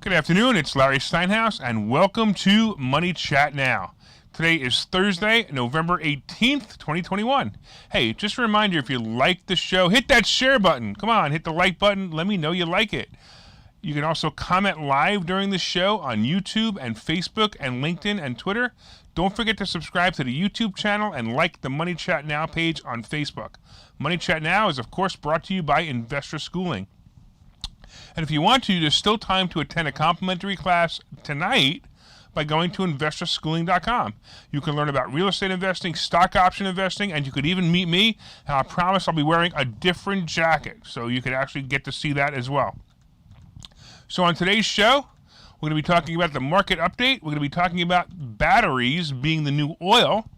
Good afternoon, it's Larry Steinhouse, and welcome to Money Chat Now. Today is Thursday, November 18th, 2021. Hey, just a reminder, if you like the show, hit that share button. Come on, hit the like button. Let me know you like it. You can also comment live during the show on YouTube and Facebook and LinkedIn and Twitter. Don't forget to subscribe to the YouTube channel and like the Money Chat Now page on Facebook. Money Chat Now is, of course, brought to you by Investor Schooling. And if you want to, there's still time to attend a complimentary class tonight by going to investorschooling.com. You can learn about real estate investing, stock option investing, and you could even meet me. And I promise I'll be wearing a different jacket, so you could actually get to see that as well. So on today's show, we're going to be talking about the market update. We're going to be talking about batteries being the new oil,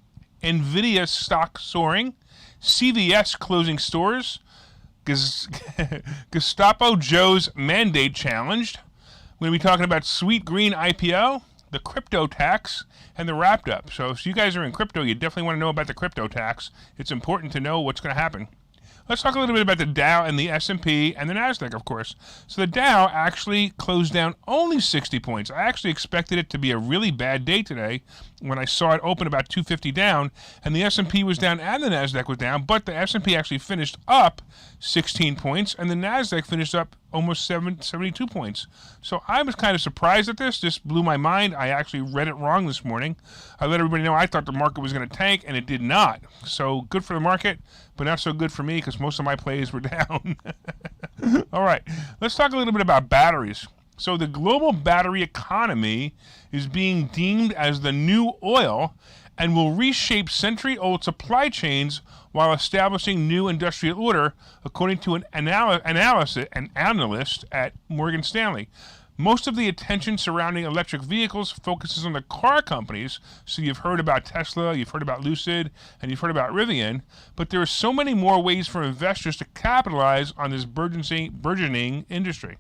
NVIDIA stock soaring, CVS closing stores, Gestapo Joe's mandate challenged. We're going to be talking about Sweet Green IPO, the crypto tax, and the wrapped up. So if you guys are in crypto, you definitely want to know about the crypto tax. It's important to know what's going to happen. Let's talk a little bit about the Dow and the S&P and the NASDAQ, of course. So the Dow actually closed down only 60 points. I actually expected it to be a really bad day today when I saw it open about 250 down, and the S&P was down and the NASDAQ was down, but the S&P actually finished up 16 points, and the NASDAQ finished up almost 72 points. So I was kind of surprised at this. This blew my mind. I actually read it wrong this morning. I let everybody know I thought the market was going to tank, and it did not. So good for the market, but not so good for me because most of my plays were down. All right, let's talk a little bit about batteries. So the global battery economy is being deemed as the new oil and will reshape century-old supply chains while establishing new industrial order, according to an analyst at Morgan Stanley. Most of the attention surrounding electric vehicles focuses on the car companies. So you've heard about Tesla, you've heard about Lucid, and you've heard about Rivian. But there are so many more ways for investors to capitalize on this burgeoning industry.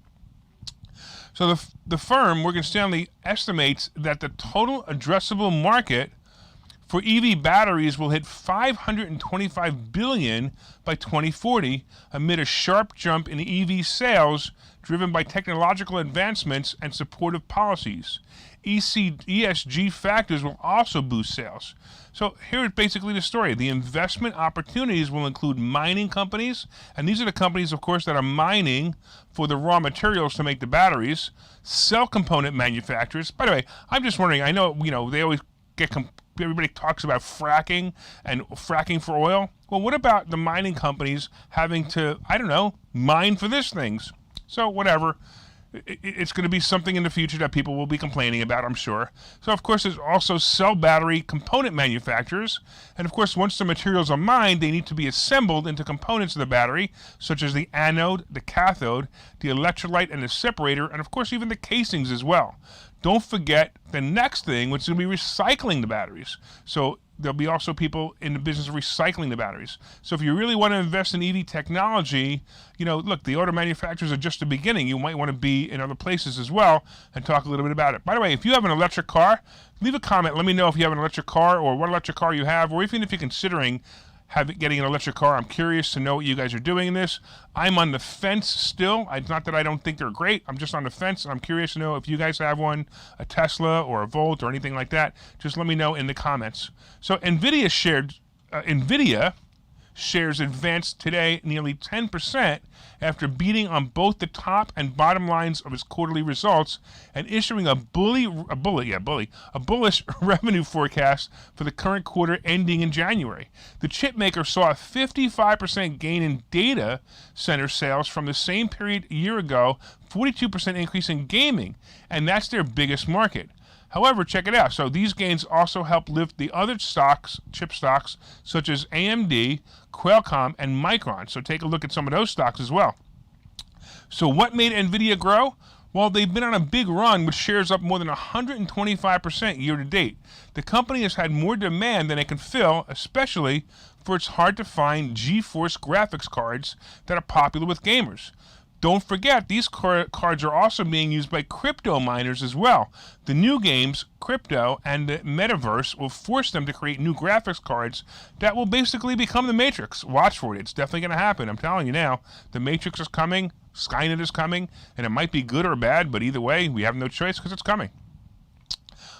So the firm, Morgan Stanley, estimates that the total addressable market for EV batteries will hit $525 billion by 2040 amid a sharp jump in EV sales driven by technological advancements and supportive policies. ESG factors will also boost sales. So here's basically the story. The investment opportunities will include mining companies, and these are the companies, of course, that are mining for the raw materials to make the batteries, cell component manufacturers. By the way, I'm just wondering, I know, they always get everybody talks about fracking and fracking for oil. Well, what about the mining companies having to, mine for these things? So whatever. It's going to be something in the future that people will be complaining about, I'm sure. So, of course, there's also cell battery component manufacturers. And, of course, once the materials are mined, they need to be assembled into components of the battery, such as the anode, the cathode, the electrolyte, and the separator, and, of course, even the casings as well. Don't forget the next thing, which is going to be recycling the batteries. So there'll be also people in the business of recycling the batteries. So if you really want to invest in EV technology, look, the auto manufacturers are just the beginning. You might want to be in other places as well and talk a little bit about it. By the way, if you have an electric car, leave a comment. Let me know if you have an electric car or what electric car you have, or even if you're considering getting an electric car. I'm curious to know what you guys are doing in this. I'm on the fence still. It's not that I don't think they're great. I'm just on the fence. I'm curious to know if you guys have one, a Tesla or a Volt or anything like that. Just let me know in the comments. So NVIDIA shares advanced today nearly 10% after beating on both the top and bottom lines of its quarterly results and issuing a bullish revenue forecast for the current quarter ending in January. The chip maker saw a 55% gain in data center sales from the same period a year ago, 42% increase in gaming, and that's their biggest market. However, check it out. So these gains also help lift the other chip stocks, such as AMD, Qualcomm, and Micron. So take a look at some of those stocks as well. So what made NVIDIA grow? Well, they've been on a big run with shares up more than 125% year to date. The company has had more demand than it can fill, especially for its hard-to-find GeForce graphics cards that are popular with gamers. Don't forget, these cards are also being used by crypto miners as well. The new games, crypto, and the metaverse will force them to create new graphics cards that will basically become the Matrix. Watch for it. It's definitely going to happen. I'm telling you now. The Matrix is coming. Skynet is coming, and it might be good or bad, but either way, we have no choice because it's coming.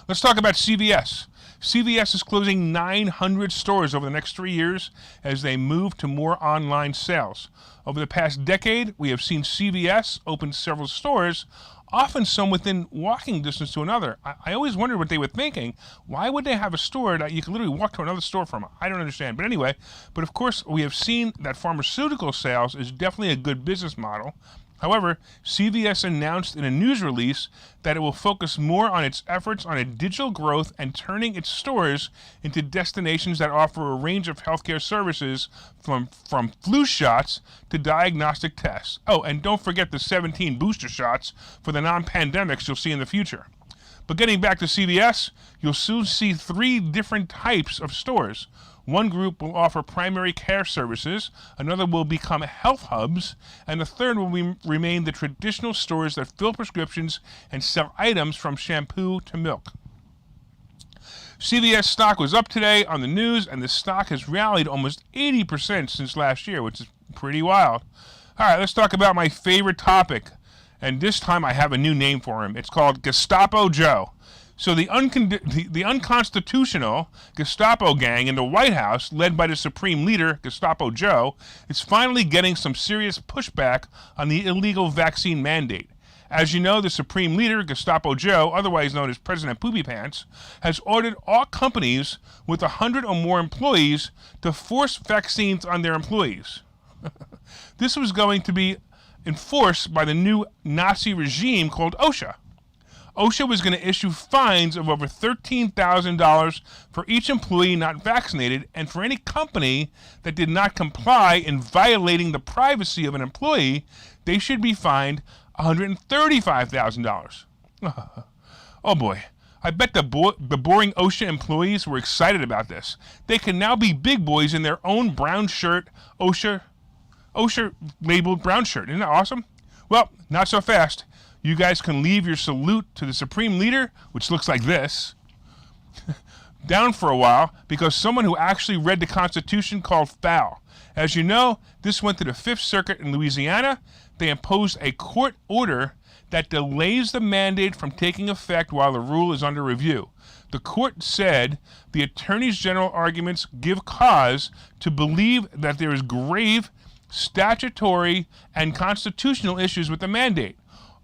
Let's talk about CVS. CVS is closing 900 stores over the next 3 years as they move to more online sales. Over the past decade, we have seen CVS open several stores, often some within walking distance to another. I always wondered what they were thinking. Why would they have a store that you can literally walk to another store from? I don't understand. But anyway, of course, we have seen that pharmaceutical sales is definitely a good business model. However, CVS announced in a news release that it will focus more on its efforts on a digital growth and turning its stores into destinations that offer a range of healthcare services from flu shots to diagnostic tests. Oh, and don't forget the 17 booster shots for the non-pandemics you'll see in the future. But getting back to CVS, you'll soon see 3 different types of stores. One group will offer primary care services, another will become health hubs, and the third will remain the traditional stores that fill prescriptions and sell items from shampoo to milk. CVS stock was up today on the news, and the stock has rallied almost 80% since last year, which is pretty wild. All right, let's talk about my favorite topic, and this time I have a new name for him. It's called Gestapo Joe. So the unconstitutional Gestapo gang in the White House, led by the Supreme Leader, Gestapo Joe, is finally getting some serious pushback on the illegal vaccine mandate. As you know, the Supreme Leader, Gestapo Joe, otherwise known as President Poopy Pants, has ordered all companies with 100 or more employees to force vaccines on their employees. This was going to be enforced by the new Nazi regime called OSHA. OSHA was going to issue fines of over $13,000 for each employee not vaccinated, and for any company that did not comply in violating the privacy of an employee, they should be fined $135,000. Oh boy, I bet the boring OSHA employees were excited about this. They can now be big boys in their own brown shirt, OSHA labeled brown shirt. Isn't that awesome? Well, not so fast. You guys can leave your salute to the Supreme Leader, which looks like this, down for a while, because someone who actually read the Constitution called foul. As you know, this went to the Fifth Circuit in Louisiana. They imposed a court order that delays the mandate from taking effect while the rule is under review. The court said the Attorney General's arguments give cause to believe that there is grave statutory and constitutional issues with the mandate.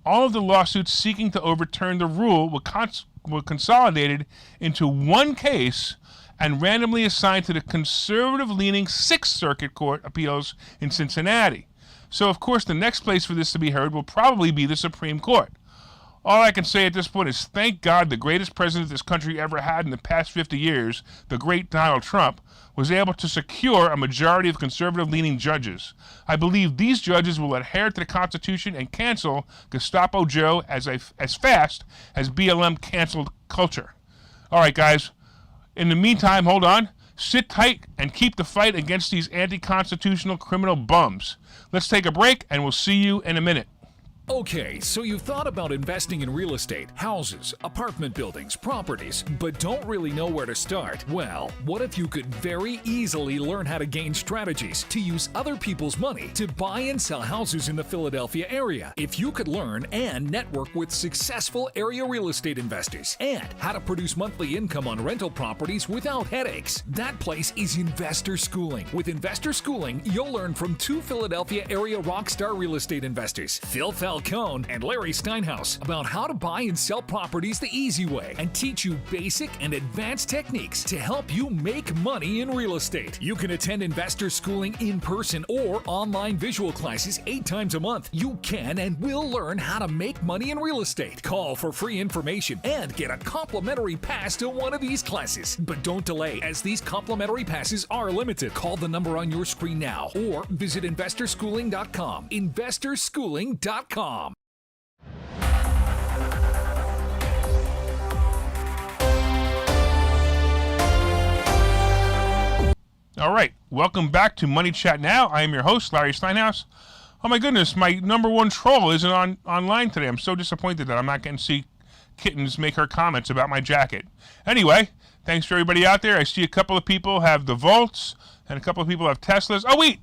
All of the lawsuits seeking to overturn the rule were consolidated into one case and randomly assigned to the conservative-leaning Sixth Circuit Court Appeals in Cincinnati. So, of course, the next place for this to be heard will probably be the Supreme Court. All I can say at this point is thank God the greatest president this country ever had in the past 50 years, the great Donald Trump, was able to secure a majority of conservative-leaning judges. I believe these judges will adhere to the Constitution and cancel Gestapo Joe as fast as BLM canceled culture. All right, guys. In the meantime, hold on. Sit tight and keep the fight against these anti-constitutional criminal bums. Let's take a break, and we'll see you in a minute. Okay, so you've thought about investing in real estate, houses, apartment buildings, properties, but don't really know where to start. Well, what if you could very easily learn how to gain strategies to use other people's money to buy and sell houses in the Philadelphia area? If you could learn and network with successful area real estate investors and how to produce monthly income on rental properties without headaches, that place is Investor Schooling. With Investor Schooling, you'll learn from 2 Philadelphia area rockstar real estate investors, Phil Falcone and Larry Steinhouse, about how to buy and sell properties the easy way and teach you basic and advanced techniques to help you make money in real estate. You can attend Investor Schooling in person or online visual classes 8 times a month. You can and will learn how to make money in real estate. Call for free information and get a complimentary pass to one of these classes. But don't delay, as these complimentary passes are limited. Call the number on your screen now or visit investorschooling.com. investorschooling.com. All right, welcome back to Money Chat Now. I am your host, Larry Steinhouse. Oh my goodness, my number one troll isn't online today. I'm so disappointed that I'm not getting to see Kittens make her comments about my jacket. Anyway, thanks for everybody out there. I see a couple of people have the Volts and a couple of people have Teslas. Oh wait,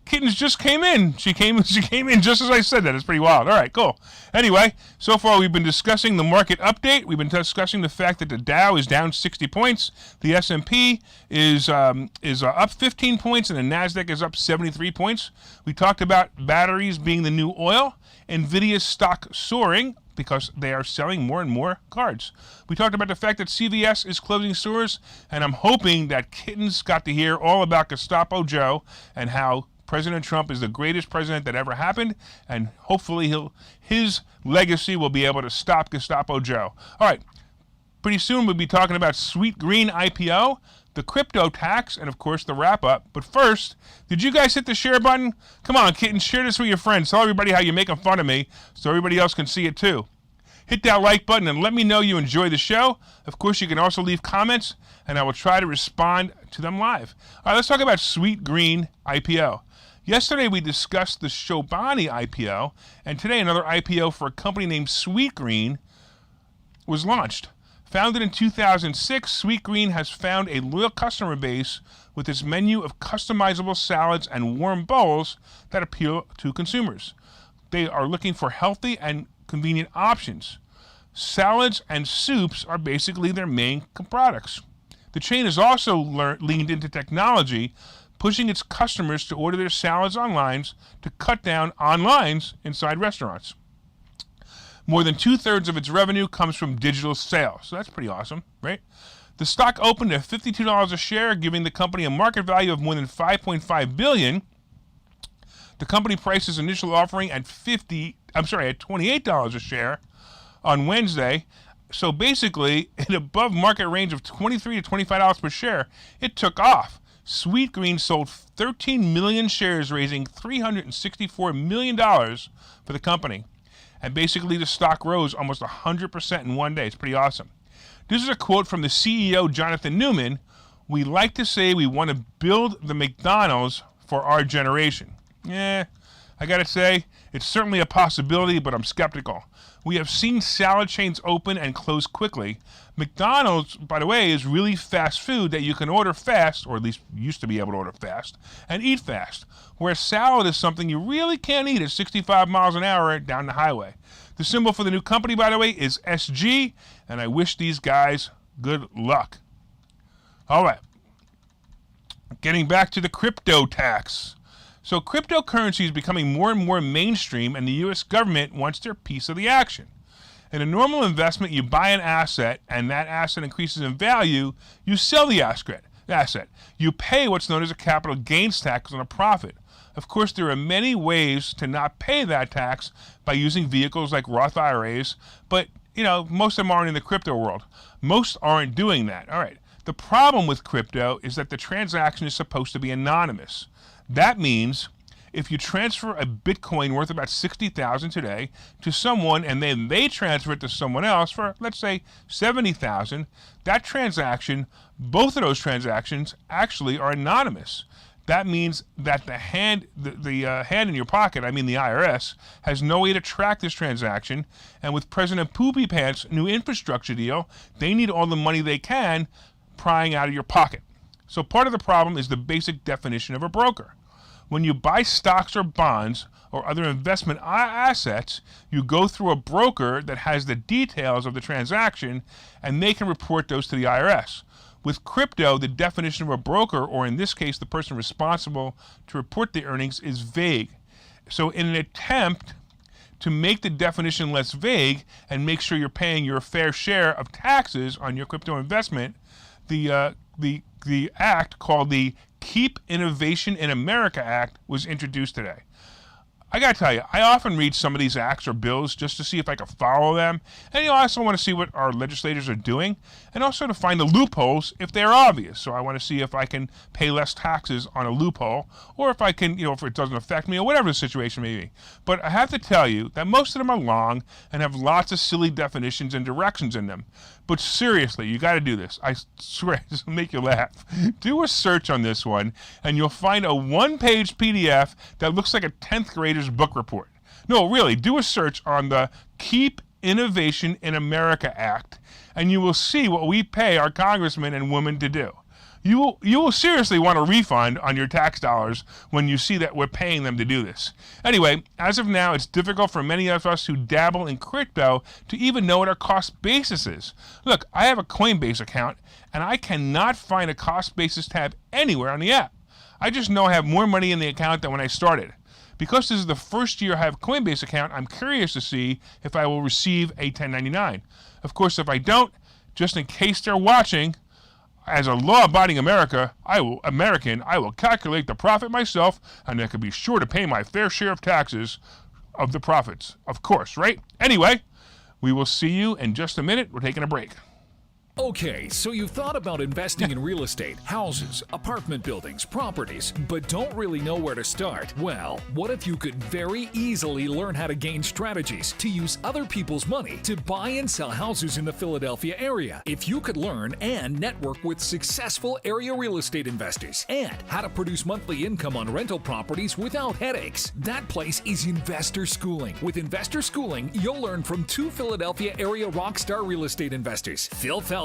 Kittens just came in. She came in just as I said that. It's pretty wild. All right, cool. Anyway, so far we've been discussing the market update. We've been discussing the fact that the Dow is down 60 points, the S&P is up 15 points, and the Nasdaq is up 73 points. We talked about batteries being the new oil, Nvidia's stock soaring because they are selling more and more cards. We talked about the fact that CVS is closing stores, and I'm hoping that Kittens got to hear all about Gestapo Joe and how President Trump is the greatest president that ever happened, and hopefully his legacy will be able to stop Gestapo Joe. All right, pretty soon we'll be talking about Sweet Green IPO, the crypto tax, and of course the wrap-up. But first, did you guys hit the share button? Come on, Kitten, share this with your friends. Tell everybody how you're making fun of me so everybody else can see it too. Hit that like button and let me know you enjoy the show. Of course, you can also leave comments, and I will try to respond to them live. All right, let's talk about Sweet Green IPO. Yesterday, we discussed the Chobani IPO, and today another IPO for a company named Sweet Green was launched. Founded in 2006, Sweet Green has found a loyal customer base with its menu of customizable salads and warm bowls that appeal to consumers. They are looking for healthy and convenient options. Salads and soups are basically their main products. The chain has also leaned into technology, pushing its customers to order their salads online to cut down on lines inside restaurants. More than 2/3 of its revenue comes from digital sales, so that's pretty awesome, right? The stock opened at $52 a share, giving the company a market value of more than $5.5 billion. The company priced its initial offering at $28 a share on Wednesday. So basically, in above market range of $23 to $25 per share, it took off. Sweet Green sold 13 million shares, raising $364 million for the company. And basically, the stock rose almost 100% in one day. It's pretty awesome. This is a quote from the CEO, Jonathan Newman. "We like to say we want to build the McDonald's for our generation." I got to say, it's certainly a possibility, but I'm skeptical. We have seen salad chains open and close quickly. McDonald's, by the way, is really fast food that you can order fast, or at least used to be able to order fast, and eat fast, whereas salad is something you really can't eat at 65 miles an hour down the highway. The symbol for the new company, by the way, is SG, and I wish these guys good luck. All right. Getting back to the crypto tax. So cryptocurrency is becoming more and more mainstream, and the U.S. government wants their piece of the action. In a normal investment, you buy an asset, and that asset increases in value. You sell the asset. You pay what's known as a capital gains tax on a profit. Of course, there are many ways to not pay that tax by using vehicles like Roth IRAs, but most of them aren't in the crypto world. Most aren't doing that. All right. The problem with crypto is that the transaction is supposed to be anonymous. That means if you transfer a Bitcoin worth about $60,000 today to someone, and then they transfer it to someone else for, let's say, $70,000, that transaction, both of those transactions actually are anonymous. That means that the hand in your pocket, I mean the IRS, has no way to track this transaction. And with President Poopy Pants' new infrastructure deal, they need all the money they can prying out of your pocket. So part of the problem is the basic definition of a broker. When you buy stocks or bonds or other investment assets, you go through a broker that has the details of the transaction, and they can report those to the IRS. With crypto, the definition of a broker, or in this case, the person responsible to report the earnings, is vague. So in an attempt to make the definition less vague and make sure you're paying your fair share of taxes on your crypto investment, the act called the Keep Innovation in America Act was introduced today. I got to tell you, I often read some of these acts or bills just to see if I can follow them. And I also want to see what our legislators are doing, and also to find the loopholes if they're obvious. So I want to see if I can pay less taxes on a loophole, or if I can, if it doesn't affect me, or whatever the situation may be. But I have to tell you that most of them are long and have lots of silly definitions and directions in them. But seriously, you got to do this. I swear, this will make you laugh. Do a search on this one, and you'll find a one-page PDF that looks like a 10th grader's book report. No, really, do a search on the Keep Innovation in America Act, and you will see what we pay our congressmen and women to do. You will seriously want a refund on your tax dollars when you see that we're paying them to do this. Anyway, as of now, it's difficult for many of us who dabble in crypto to even know what our cost basis is. Look, I have a Coinbase account, and I cannot find a cost basis tab anywhere on the app. I just know I have more money in the account than when I started. Because this is the first year I have a Coinbase account, I'm curious to see if I will receive a 1099. Of course, if I don't, just in case they're watching, as a law-abiding American, I will calculate the profit myself, and I can be sure to pay my fair share of taxes of the profits. Of course, right? Anyway, we will see you in just a minute. We're taking a break. Okay, so you've thought about investing in real estate, houses, apartment buildings, properties, but don't really know where to start? Well, what if you could very easily learn how to gain strategies to use other people's money to buy and sell houses in the Philadelphia area? If you could learn and network with successful area real estate investors and how to produce monthly income on rental properties without headaches, that place is Investor Schooling. With Investor Schooling, you'll learn from two Philadelphia area rockstar real estate investors, Phil Falcone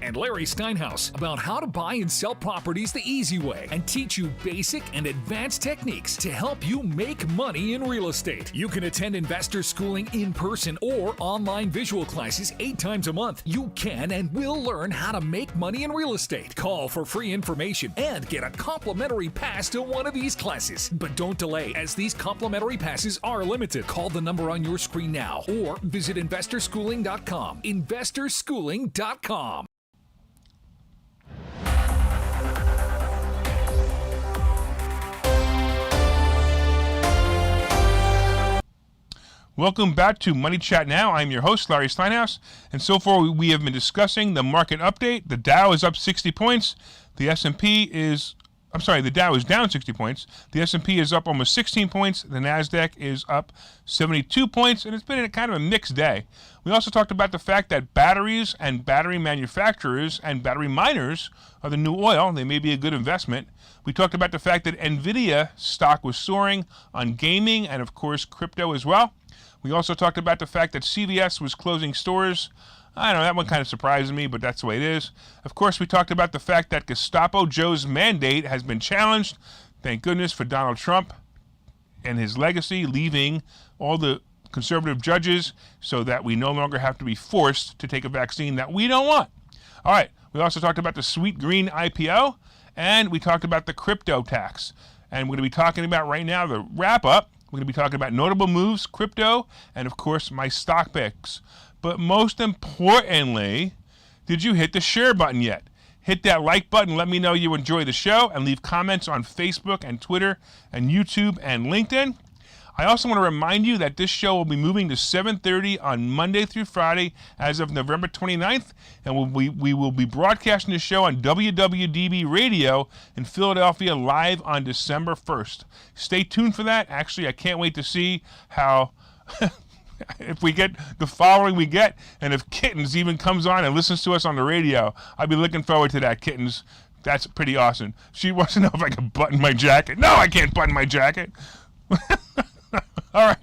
and Larry Steinhouse, about how to buy and sell properties the easy way and teach you basic and advanced techniques to help you make money in real estate. You can attend Investor Schooling in person or online visual classes 8 times a month. You can and will learn how to make money in real estate. Call for free information and get a complimentary pass to one of these classes. But don't delay, as these complimentary passes are limited. Call the number on your screen now or visit investorschooling.com. investorschooling.com. Welcome back to Money Chat Now. I'm your host, Larry Steinhouse, and so far we have been discussing the market update. The Dow is up 60 points. The Dow is down 60 points. The S&P is up almost 16 points. The NASDAQ is up 72 points, and it's been a kind of a mixed day. We also talked about the fact that batteries and battery manufacturers and battery miners are the new oil. They may be a good investment. We talked about the fact that NVIDIA stock was soaring on gaming and, of course, crypto as well. We also talked about the fact that CVS was closing stores. I don't know, that one kind of surprised me, but that's the way it is. Of course, we talked about the fact that Gestapo Joe's mandate has been challenged. Thank goodness for Donald Trump and his legacy, leaving all the conservative judges so that we no longer have to be forced to take a vaccine that we don't want. All right, we also talked about the Sweet Green IPO, and we talked about the crypto tax. And we're going to be talking about right now the wrap-up. We're going to be talking about notable moves, crypto, and of course my stock picks. But most importantly, did you hit the share button yet? Hit that like button. Let me know you enjoy the show, and leave comments on Facebook and Twitter and YouTube and LinkedIn. I also want to remind you that this show will be moving to 7:30 on Monday through Friday as of November 29th, and we will be broadcasting the show on WWDB Radio in Philadelphia live on December 1st. Stay tuned for that. Actually, I can't wait to see how if we get the following we get, and if Kittens even comes on and listens to us on the radio. I'll be looking forward to that, Kittens. That's pretty awesome. She wants to know if I can button my jacket. No, I can't button my jacket. All right,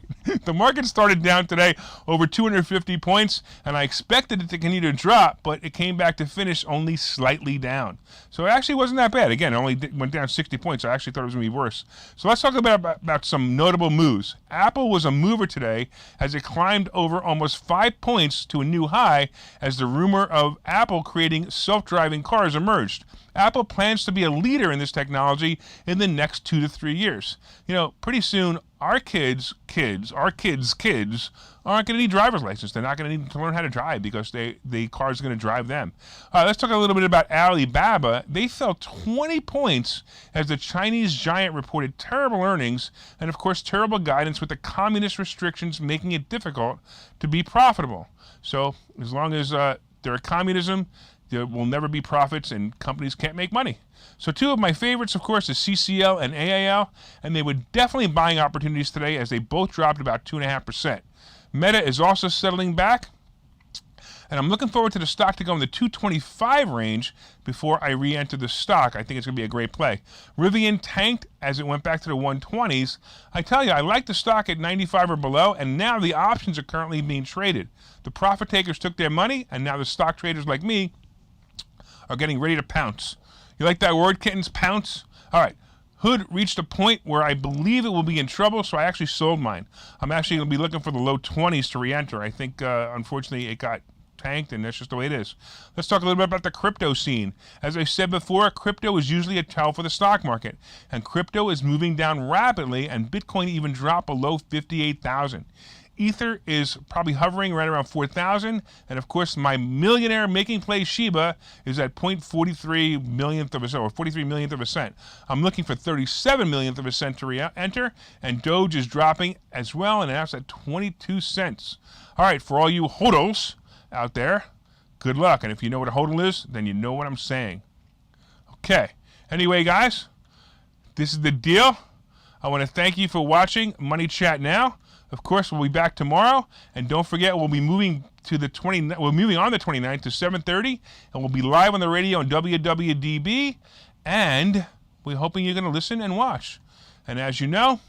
the market started down today over 250 points, and I expected it to continue to drop, but it came back to finish only slightly down. So it actually wasn't that bad. Again, it only went down 60 points. I actually thought it was going to be worse. So let's talk about some notable moves. Apple was a mover today as it climbed over almost 5 points to a new high as the rumor of Apple creating self-driving cars emerged. Apple plans to be a leader in this technology in the next 2 to 3 years. You know, pretty soon, our kids aren't going to need driver's license. They're not going to need to learn how to drive because the car's going to drive them. Let's talk a little bit about Alibaba. They fell 20 points as the Chinese giant reported terrible earnings and, of course, terrible guidance with the communist restrictions making it difficult to be profitable. So as long as they're a communism, there will never be profits and companies can't make money. So two of my favorites, of course, is CCL and AAL, and they were definitely buying opportunities today as they both dropped about 2.5%. Meta is also settling back. And I'm looking forward to the stock to go in the 225 range before I re-enter the stock. I think it's going to be a great play. Rivian tanked as it went back to the 120s. I tell you, I like the stock at 95 or below, and now the options are currently being traded. The profit takers took their money, and now the stock traders like me are getting ready to pounce. You like that word, kittens? Pounce? All right. Hood reached a point where I believe it will be in trouble, so I actually sold mine. I'm actually going to be looking for the low 20s to re-enter. I think, unfortunately, it got tanked, and that's just the way it is. Let's talk a little bit about the crypto scene. As I said before, crypto is usually a tell for the stock market, and crypto is moving down rapidly, and Bitcoin even dropped below 58,000. Ether is probably hovering right around 4,000, and of course my millionaire making play Shiba is at 0.43 millionth of a cent, or 43 millionth of a cent. I'm looking for 37 millionth of a cent to re-enter, and Doge is dropping as well, and that's at 22 cents. All right, for all you hodls out there, good luck, and if you know what a hodl is, then you know what I'm saying. Okay, anyway guys, this is the deal. I want to thank you for watching Money Chat Now. Of course, we'll be back tomorrow, and don't forget we'll be moving to the we're moving on the 29th to 7:30, and we'll be live on the radio on WWDB, and we're hoping you're going to listen and watch. And as you know,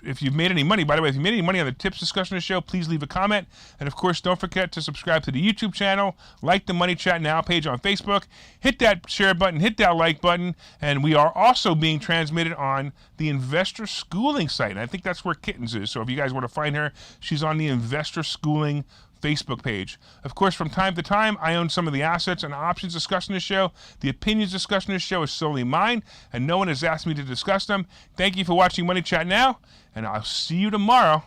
if you've made any money, by the way, if you made any money on the tips discussion of the show, please leave a comment. And of course, don't forget to subscribe to the YouTube channel, like the Money Chat Now page on Facebook, hit that share button, hit that like button, and we are also being transmitted on the Investor Schooling site. And I think that's where Kittens is. So if you guys want to find her, she's on the Investor Schooling Facebook page. Of course, from time to time, I own some of the assets and options discussed in this show. The opinions discussed in this show is solely mine, and no one has asked me to discuss them. Thank you for watching Money Chat Now, and I'll see you tomorrow.